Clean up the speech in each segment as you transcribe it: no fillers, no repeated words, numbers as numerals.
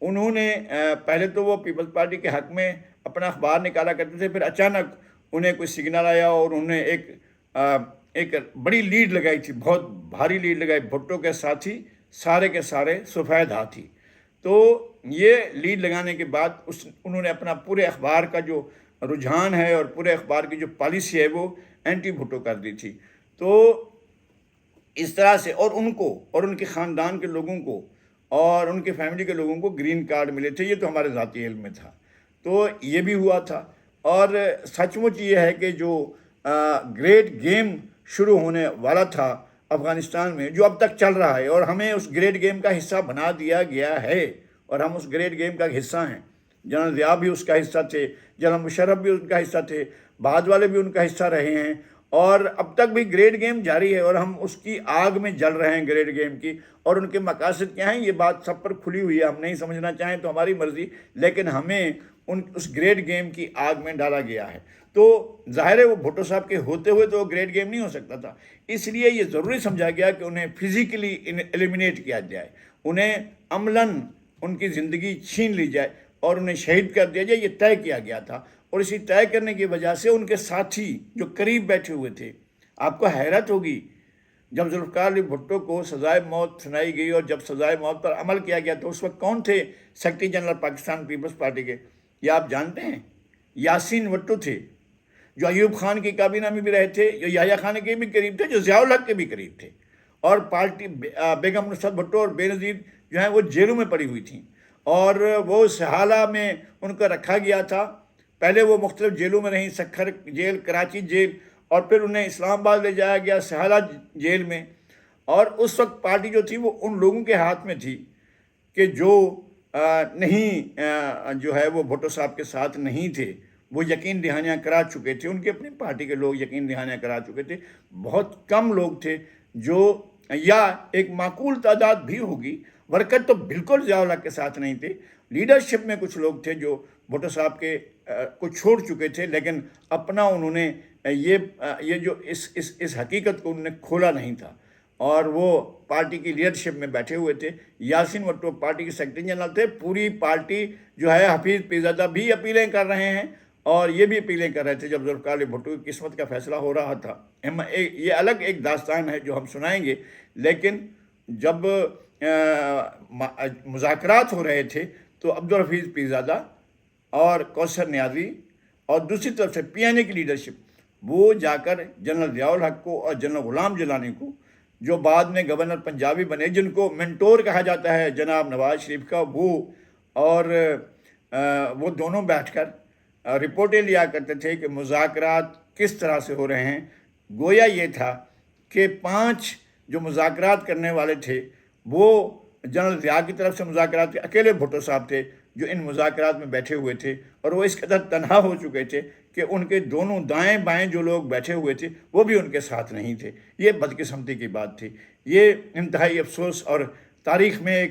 انہوں نے پہلے تو وہ پیپلز پارٹی کے حق میں اپنا اخبار نکالا کرتے تھے، پھر اچانک انہیں کوئی سگنل آیا اور انہوں نے ایک بڑی لیڈ لگائی تھی، بہت بھاری لیڈ لگائی، بھٹو کے ساتھی سارے کے سارے سفید ہاتھی۔ تو یہ لیڈ لگانے کے بعد انہوں نے اپنا پورے اخبار کا جو رجحان ہے اور پورے اخبار کی جو پالیسی ہے وہ اینٹی بھٹو کر دی تھی۔ تو اس طرح سے اور ان کو اور ان کے خاندان کے لوگوں کو اور ان کے فیملی کے لوگوں کو گرین کارڈ ملے تھے، یہ تو ہمارے ذاتی علم میں تھا۔ تو یہ بھی ہوا تھا، اور سچ مچ یہ ہے کہ جو گریٹ گیم شروع ہونے والا تھا افغانستان میں، جو اب تک چل رہا ہے، اور ہمیں اس گریٹ گیم کا حصہ بنا دیا گیا ہے، اور ہم اس گریٹ گیم کا حصہ ہیں۔ جنرل ضیاء بھی اس کا حصہ تھے، جنرل مشرف بھی ان کا حصہ تھے، بعد والے بھی ان کا حصہ رہے ہیں، اور اب تک بھی گریٹ گیم جاری ہے، اور ہم اس کی آگ میں جل رہے ہیں گریٹ گیم کی۔ اور ان کے مقاصد کیا ہیں، یہ بات سب پر کھلی ہوئی ہے، ہم نہیں سمجھنا چاہیں تو ہماری مرضی، لیکن ہمیں اس گریٹ گیم کی آگ میں ڈالا گیا ہے۔ تو ظاہر ہے وہ بھٹو صاحب کے ہوتے ہوئے تو وہ گریٹ گیم نہیں ہو سکتا تھا، اس لیے یہ ضروری سمجھا گیا کہ انہیں فزیکلی ایلیمینیٹ کیا جائے، انہیں عملاً ان کی زندگی چھین لی جائے اور انہیں شہید کر دیا جائے، یہ طے کیا گیا تھا۔ اور اسی طے کرنے کی وجہ سے ان کے ساتھی جو قریب بیٹھے ہوئے تھے، آپ کو حیرت ہوگی جب ذوالفقار علی بھٹو کو سزائے موت سنائی گئی اور جب سزائے موت پر عمل کیا گیا تو اس وقت کون تھے سیکرٹری جنرل پاکستان پیپلز پارٹی کے؟ یہ آپ جانتے ہیں؟ یاسین بھٹو تھے، جو ایوب خان کی کابینہ میں بھی رہے تھے، جو یحییٰ خان کے بھی قریب تھے، جو ضیاء الحق کے بھی قریب تھے، اور پارٹی بیگم نصرت بھٹو اور بے نظیر جو ہیں وہ جیلوں میں پڑی ہوئی تھیں، اور وہ سہالہ میں ان کو رکھا گیا تھا۔ پہلے وہ مختلف جیلوں میں رہیں، سکھر جیل، کراچی جیل، اور پھر انہیں اسلام آباد لے جایا گیا سہالہ جیل میں۔ اور اس وقت پارٹی جو تھی وہ ان لوگوں کے ہاتھ میں تھی کہ جو نہیں جو ہے وہ بھٹو صاحب کے ساتھ نہیں تھے، وہ یقین دہانیاں کرا چکے تھے، ان کی اپنی پارٹی کے لوگ یقین دہانیاں کرا چکے تھے۔ بہت کم لوگ تھے جو، یا ایک معقول تعداد بھی ہوگی، ورکر تو بالکل ضیاء الحق کے ساتھ نہیں تھے۔ لیڈرشپ میں کچھ لوگ تھے جو بھٹو صاحب کے کو چھوڑ چکے تھے، لیکن اپنا انہوں نے یہ جو اس حقیقت کو انہوں نے کھولا نہیں تھا، اور وہ پارٹی کی لیڈرشپ میں بیٹھے ہوئے تھے۔ یاسین بھٹو پارٹی کے سیکرٹری جنرل تھے، پوری پارٹی جو ہے، حفیظ پیرزادہ بھی اپیلیں کر رہے ہیں اور یہ بھی اپیلیں کر رہے تھے جب ذوالفقار علی بھٹو کی قسمت کا فیصلہ ہو رہا تھا۔ یہ الگ ایک داستان ہے جو ہم سنائیں گے، لیکن جب مذاکرات ہو رہے تھے تو عبدالحفیظ پیرزادہ اور کوثر نیازی اور دوسری طرف سے پی این اے کی لیڈرشپ، وہ جا کر جنرل ضیاء الحق کو اور جنرل غلام جیلانی کو، جو بعد میں گورنر پنجابی بنے، جن کو منٹور کہا جاتا ہے جناب نواز شریف کا، وہ دونوں بیٹھ کر رپورٹیں لیا کرتے تھے کہ مذاکرات کس طرح سے ہو رہے ہیں۔ گویا یہ تھا کہ 5 جو مذاکرات کرنے والے تھے وہ جنرل ضیاء کی طرف سے مذاکرات کے، اکیلے بھٹو صاحب تھے جو ان مذاکرات میں بیٹھے ہوئے تھے، اور وہ اس قدر تنہا ہو چکے تھے کہ ان کے دونوں دائیں بائیں جو لوگ بیٹھے ہوئے تھے وہ بھی ان کے ساتھ نہیں تھے۔ یہ بدقسمتی کی بات تھی، یہ انتہائی افسوس، اور تاریخ میں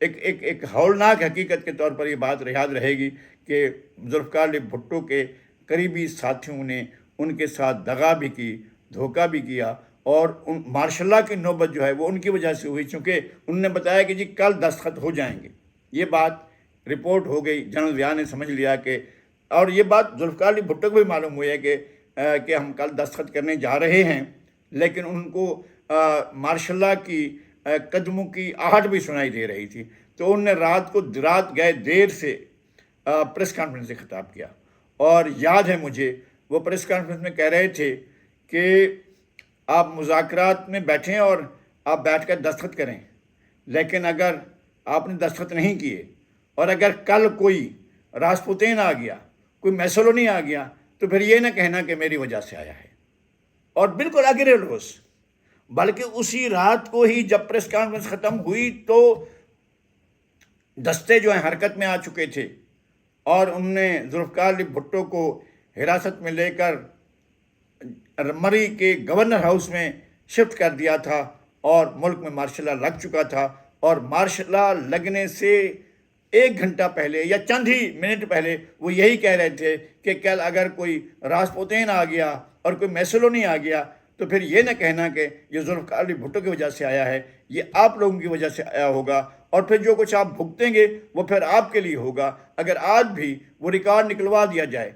ایک ہولناک حقیقت کے طور پر یہ بات یاد رہے گی کہ ذوالفقار علی بھٹو کے قریبی ساتھیوں نے ان کے ساتھ دغا بھی کی، دھوکہ بھی کیا، اور مارشاء اللہ کی نوبت جو ہے وہ ان کی وجہ سے ہوئی، چونکہ انہوں نے بتایا کہ جی کل دستخط ہو جائیں گے۔ یہ بات رپورٹ ہو گئی، جنرل ضیاء نے سمجھ لیا کہ، اور یہ بات ذوالفقار علی بھٹو کو بھی معلوم ہوئی ہے کہ ہم کل دستخط کرنے جا رہے ہیں، لیکن ان کو مارشاء اللہ کی قدموں کی آہٹ بھی سنائی دے رہی تھی، تو انہوں نے رات گئے دیر سے پریس کانفرنس سے خطاب کیا، اور یاد ہے مجھے وہ پریس کانفرنس میں کہہ رہے تھے کہ آپ مذاکرات میں بیٹھیں اور آپ بیٹھ کر دستخط کریں، لیکن اگر آپ نے دستخط نہیں کیے اور اگر کل کوئی راسپوتین آ گیا، کوئی میسولونی آ گیا، تو پھر یہ نہ کہنا کہ میری وجہ سے آیا ہے۔ اور بالکل اگلے روز، بلکہ اسی رات کو ہی جب پریس کانفرنس ختم ہوئی تو دستے جو ہیں حرکت میں آ چکے تھے، اور انہوں نے ذوالفقار علی بھٹو کو حراست میں لے کر مری کے گورنر ہاؤس میں شفٹ کر دیا تھا، اور ملک میں مارشاء اللہ لگ چکا تھا، اور مارشاء اللہ لگنے سے 1 گھنٹہ پہلے یا چند ہی منٹ پہلے وہ یہی کہہ رہے تھے کہ کل اگر کوئی راسپوتین آ گیا اور کوئی میسولونی آ گیا تو پھر یہ نہ کہنا کہ یہ ذوالفقار علی بھٹو کی وجہ سے آیا ہے، یہ آپ لوگوں کی وجہ سے آیا ہوگا، اور پھر جو کچھ آپ بھگتیں گے وہ پھر آپ کے لیے ہوگا۔ اگر آج بھی وہ ریکارڈ نکلوا دیا جائے،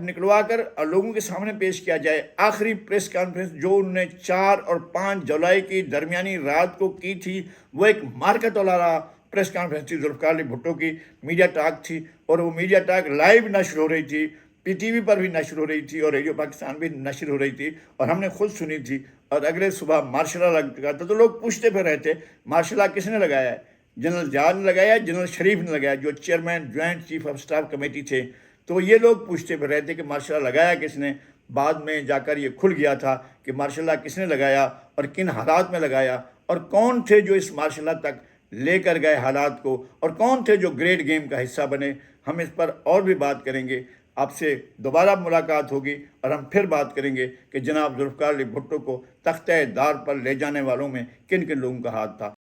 نکلوا کر لوگوں کے سامنے پیش کیا جائے، آخری پریس کانفرنس جو انہوں نے 4 اور 5 جولائی کی درمیانی رات کو کی تھی، وہ ایک مارکت والا پریس کانفرنس تھی ذوالفقار علی بھٹو کی، میڈیا ٹاک تھی، اور وہ میڈیا ٹاک لائیو نشر ہو رہی تھی، پی ٹی وی پر بھی نشر ہو رہی تھی، اور ریڈیو پاکستان بھی نشر ہو رہی تھی، اور ہم نے خود سنی تھی۔ اور اگلے صبح مارشل لا لگا تھا، تو لوگ پوچھتے پھر رہے تھے مارشل لا کس نے لگایا ہے؟ جنرل ضیاء نے لگایا، جنرل شریف نے لگایا، جو chairman joint chief of staff committee تھے۔ تو یہ لوگ پوچھتے پھر رہے تھے کہ مارشل لا لگایا کس نے؟ بعد میں جا کر یہ کھل گیا تھا کہ مارشل لا کس نے لگایا اور کن حالات میں لگایا، اور کون تھے جو اس مارشل لا تک لے کر گئے حالات کو، اور کون تھے جو گریٹ گیم کا حصہ بنے۔ ہم اس پر اور بھی بات کریں گے، آپ سے دوبارہ ملاقات ہوگی، اور ہم پھر بات کریں گے کہ جناب ذوالفقار علی بھٹو کو تختہ دار پر لے جانے والوں میں کن کن لوگوں کا ہاتھ تھا۔